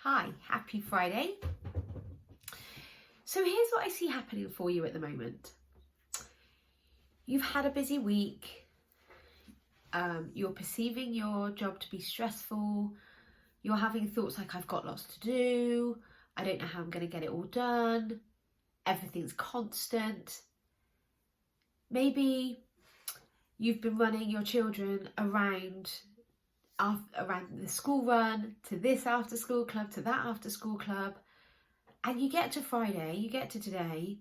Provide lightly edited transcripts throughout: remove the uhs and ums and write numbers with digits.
Hi, happy Friday. So here's what I see happening for you at the moment. You've had a busy week. You're perceiving your job to be stressful. You're having thoughts like, I've got lots to do. I don't know how I'm going to get it all done. Everything's constant. Maybe you've been running your children around the school run, to this after school club, to that after school club. And you get to Friday, you get to today,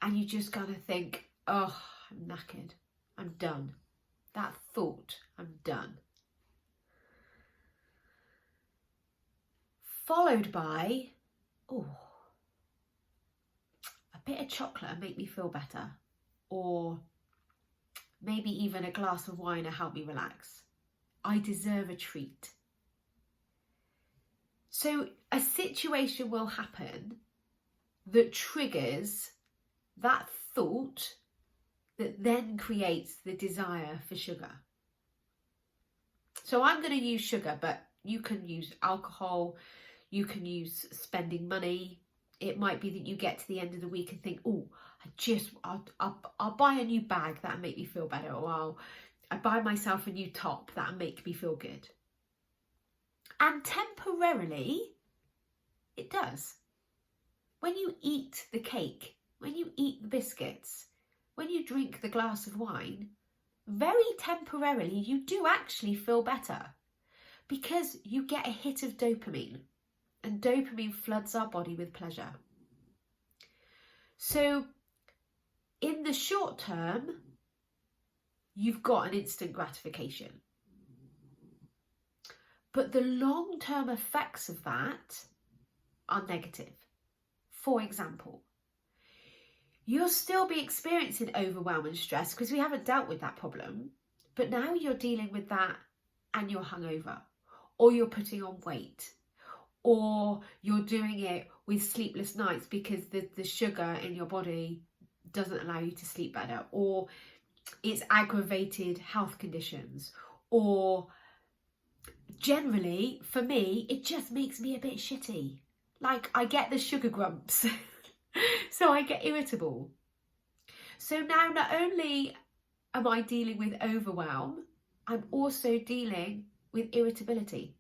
and you just kind of think, oh, I'm knackered. I'm done. That thought, I'm done. Followed by, oh, a bit of chocolate and make me feel better. Or maybe even a glass of wine to help me relax. I deserve a treat. So a situation will happen that triggers that thought that then creates the desire for sugar. So I'm going to use sugar, but you can use alcohol, you can use spending money. It might be that you get to the end of the week and think, oh, I'll buy a new bag, that'll make me feel better, or I buy myself a new top, that'll make me feel good. And temporarily, it does. When you eat the cake, when you eat the biscuits, when you drink the glass of wine, very temporarily, you do actually feel better because you get a hit of dopamine, and dopamine floods our body with pleasure. So in the short term, you've got an instant gratification. But the long-term effects of that are negative. For example, you'll still be experiencing overwhelm and stress because we haven't dealt with that problem, but now you're dealing with that and you're hungover, or you're putting on weight, or you're doing it with sleepless nights because the sugar in your body doesn't allow you to sleep better, or it's aggravated health conditions, or generally, for me, it just makes me a bit shitty. Like, I get the sugar grumps, so I get irritable. So now not only am I dealing with overwhelm, I'm also dealing with irritability.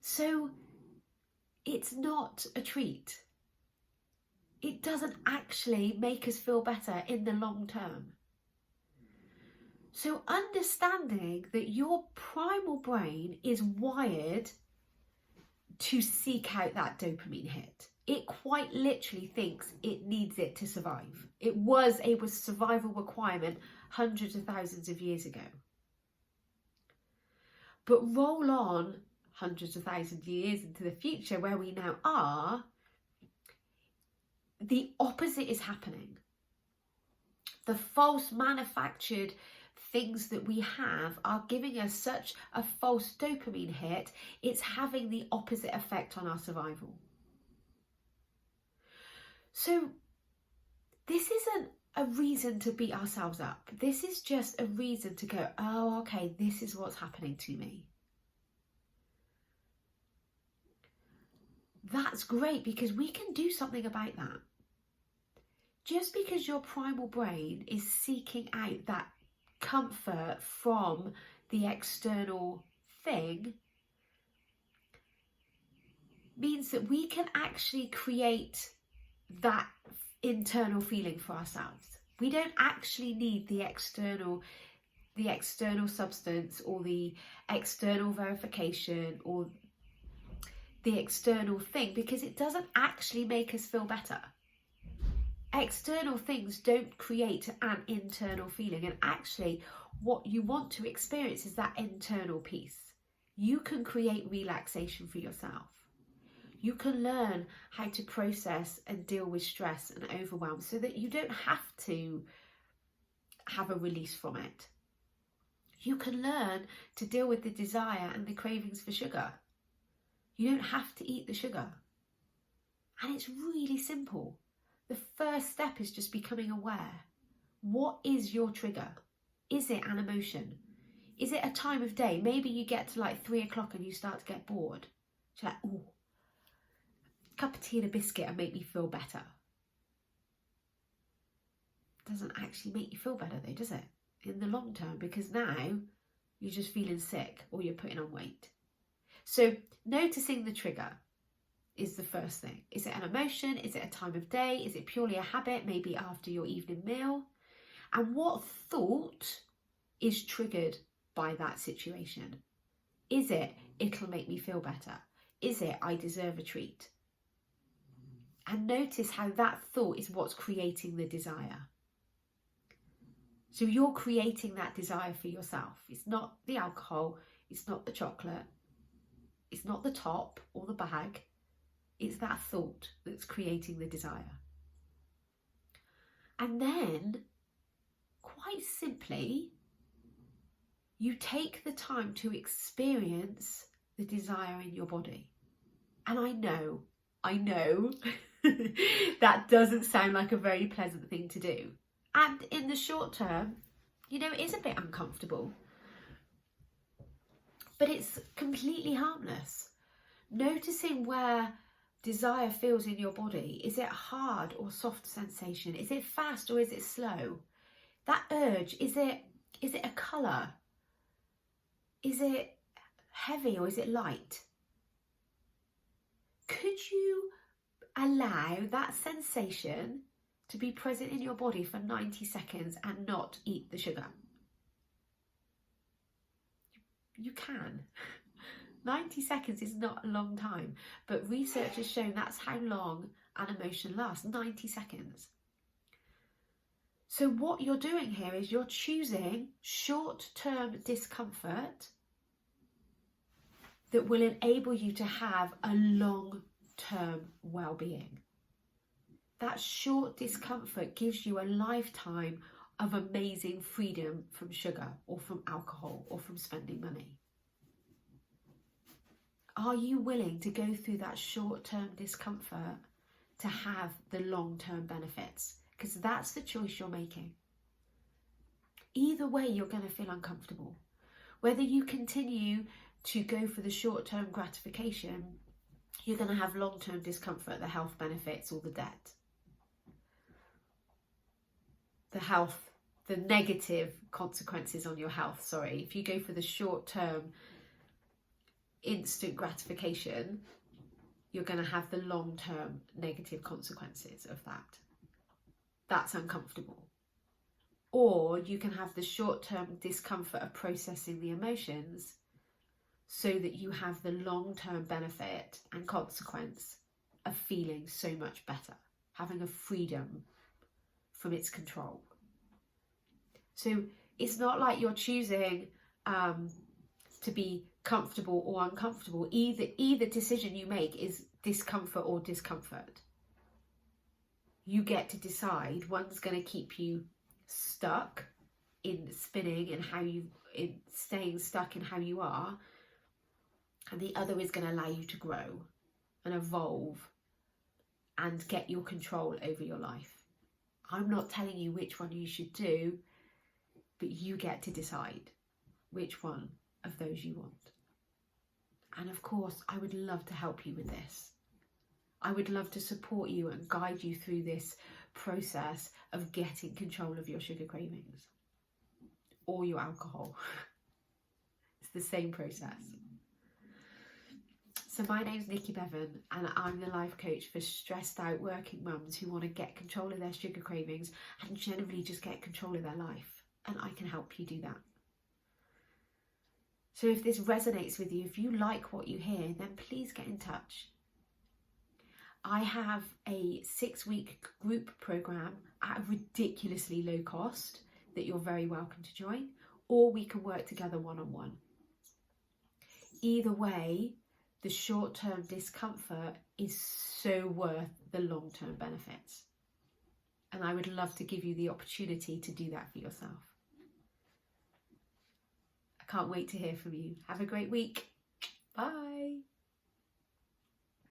So it's not a treat. It doesn't actually make us feel better in the long term. So understanding that your primal brain is wired to seek out that dopamine hit. It quite literally thinks it needs it to survive. It was a survival requirement hundreds of thousands of years ago. But roll on hundreds of thousands of years into the future where we now are, the opposite is happening. The false manufactured things that we have are giving us such a false dopamine hit, it's having the opposite effect on our survival. So this isn't a reason to beat ourselves up. This is just a reason to go, oh, okay, this is what's happening to me. That's great because we can do something about that. Just because your primal brain is seeking out that comfort from the external thing means that we can actually create that internal feeling for ourselves. We don't actually need the external substance or the external verification or the external thing, because it doesn't actually make us feel better. External things don't create an internal feeling, and actually what you want to experience is that internal peace. You can create relaxation for yourself. You can learn how to process and deal with stress and overwhelm so that you don't have to have a release from it. You can learn to deal with the desire and the cravings for sugar. You don't have to eat the sugar. And it's really simple. The first step is just becoming aware. What is your trigger? Is it an emotion? Is it a time of day? Maybe you get to like 3 o'clock and you start to get bored. She's like, oh, a cup of tea and a biscuit will make me feel better. Doesn't actually make you feel better though, does it? In the long term, because now you're just feeling sick or you're putting on weight. So noticing the trigger is the first thing. Is it an emotion? Is it a time of day? Is it purely a habit, maybe after your evening meal? And what thought is triggered by that situation? Is it, it'll make me feel better? Is it, I deserve a treat? And notice how that thought is what's creating the desire. So you're creating that desire for yourself. It's not the alcohol, it's not the chocolate, it's not the top or the bag. It's that thought that's creating the desire. And then, quite simply, you take the time to experience the desire in your body. And I know, that doesn't sound like a very pleasant thing to do. And in the short term, it is a bit uncomfortable. But it's completely harmless. Noticing where desire feels in your body. Is it hard or soft sensation? Is it fast or is it slow? That urge, is it a colour? Is it heavy or is it light? Could you allow that sensation to be present in your body for 90 seconds and not eat the sugar? You can. 90 seconds is not a long time, but research has shown that's how long an emotion lasts, 90 seconds. So what you're doing here is you're choosing short-term discomfort that will enable you to have a long-term well-being. That short discomfort gives you a lifetime of amazing freedom from sugar or from alcohol or from spending money. Are you willing to go through that short-term discomfort to have the long-term benefits? Because that's the choice you're making. Either way, you're going to feel uncomfortable. Whether you continue to go for the short-term gratification, you're going to have long-term discomfort, the health benefits or the debt. The negative consequences on your health, sorry. If you go for the short-term instant gratification, you're going to have the long-term negative consequences of that. That's uncomfortable. Or you can have the short-term discomfort of processing the emotions so that you have the long-term benefit and consequence of feeling so much better, having a freedom from its control. So it's not like you're choosing to be comfortable or uncomfortable. Either decision you make is discomfort or discomfort. You get to decide. One's going to keep you stuck in spinning and in staying stuck in how you are, and the other is going to allow you to grow and evolve and get your control over your life. I'm not telling you which one you should do, but you get to decide which one of those you want. And of course, I would love to help you with this. I would love to support you and guide you through this process of getting control of your sugar cravings or your alcohol. It's the same process. So my name's Nikki Bevan and I'm the life coach for stressed out working mums who want to get control of their sugar cravings and generally just get control of their life. And I can help you do that. So if this resonates with you, if you like what you hear, then please get in touch. I have a 6-week group program at a ridiculously low cost that you're very welcome to join, or we can work together one-on-one. Either way, the short-term discomfort is so worth the long-term benefits. And I would love to give you the opportunity to do that for yourself. I can't wait to hear from you. Have a great week. Bye.